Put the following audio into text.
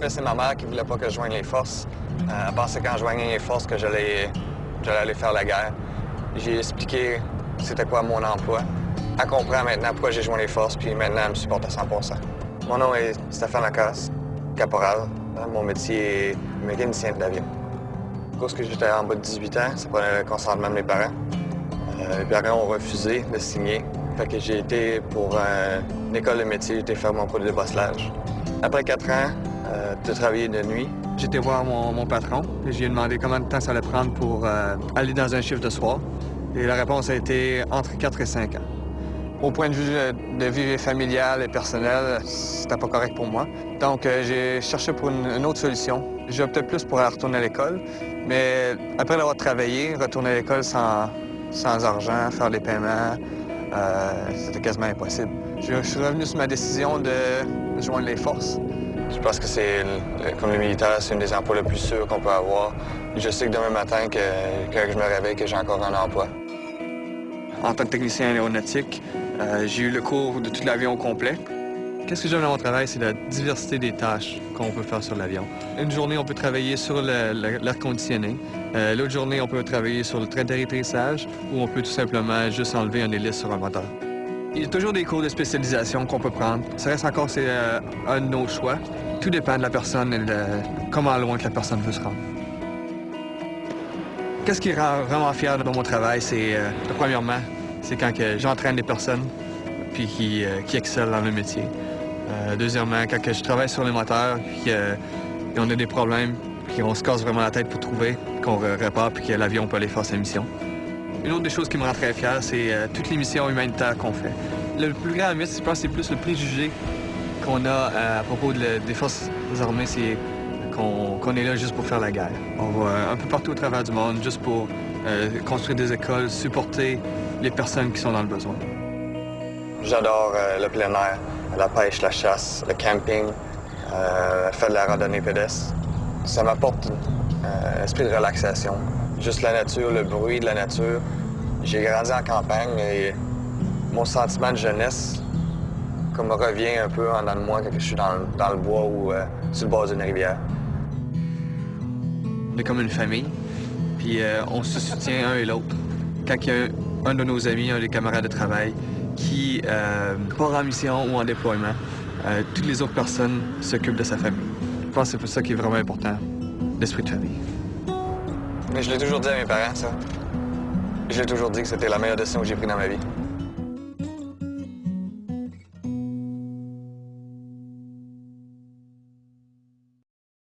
fait, c'est ma mère qui voulait pas que je joigne les forces. Elle pensait quand je joignais les forces que j'allais aller faire la guerre. J'ai expliqué c'était quoi mon emploi. Elle comprend maintenant pourquoi j'ai joint les forces, puis maintenant, elle me supporte à 100 Mon nom est Stéphane Lacasse, caporal. Mon métier est mécanicien d'avion. Parce que j'étais en bas de 18 ans, ça prenait le consentement de mes parents. Les parents ont refusé de signer. Fait que j'ai été pour une école de métier, j'ai été faire mon cours de débosselage. Après 4 ans de travailler de nuit, j'ai été voir mon patron et je lui ai demandé combien de temps ça allait prendre pour aller dans un chiffre de soir. Et la réponse a été entre 4 et 5 ans. Au point de vue de vie familiale et personnelle, c'était pas correct pour moi. Donc, j'ai cherché pour une autre solution. J'ai opté plus pour aller retourner à l'école, mais après avoir travaillé, retourner à l'école sans argent, faire des paiements, c'était quasiment impossible. Je suis revenu sur ma décision de joindre les forces. Je pense que comme le militaire, c'est une des emplois les plus sûrs qu'on peut avoir. Je sais que demain matin, quand je me réveille, que j'ai encore un emploi. En tant que technicien aéronautique, j'ai eu le cours de tout l'avion au complet. Qu'est-ce que j'aime dans mon travail, c'est la diversité des tâches qu'on peut faire sur l'avion. Une journée, on peut travailler sur l'air conditionné. L'autre journée, on peut travailler sur le train d'atterrissage ou on peut tout simplement juste enlever un hélice sur un moteur. Il y a toujours des cours de spécialisation qu'on peut prendre. Ça reste encore un de nos choix. Tout dépend de la personne et de comment loin que la personne veut se rendre. Qu'est-ce qui rend vraiment fier dans mon travail, c'est, premièrement, c'est quand j'entraîne des personnes puis qui excellent dans le métier. Deuxièmement, quand je travaille sur les moteurs puis on a des problèmes puis on se casse vraiment la tête pour trouver, qu'on répare puis que l'avion peut aller faire sa mission. Une autre des choses qui me rend très fier, c'est toutes les missions humanitaires qu'on fait. Le plus grand mythe, je pense, c'est plus le préjugé qu'on a à propos des forces armées, c'est qu'on est là juste pour faire la guerre. On va un peu partout au travers du monde juste pour construire des écoles, supporter les personnes qui sont dans le besoin. J'adore le plein air, la pêche, la chasse, le camping, faire de la randonnée pédestre. Ça m'apporte un esprit de relaxation. Juste la nature, le bruit de la nature. J'ai grandi en campagne et mon sentiment de jeunesse me revient un peu en dedans de moi quand je suis dans le bois ou sur le bord d'une rivière. On est comme une famille, puis on se soutient un et l'autre. Quand il y a un de nos amis, un des camarades de travail, qui part en mission ou en déploiement, toutes les autres personnes s'occupent de sa famille. Je pense que c'est ça qui est vraiment important, l'esprit de famille. Mais je l'ai toujours dit à mes parents, ça. Je l'ai toujours dit que c'était la meilleure décision que j'ai prise dans ma vie.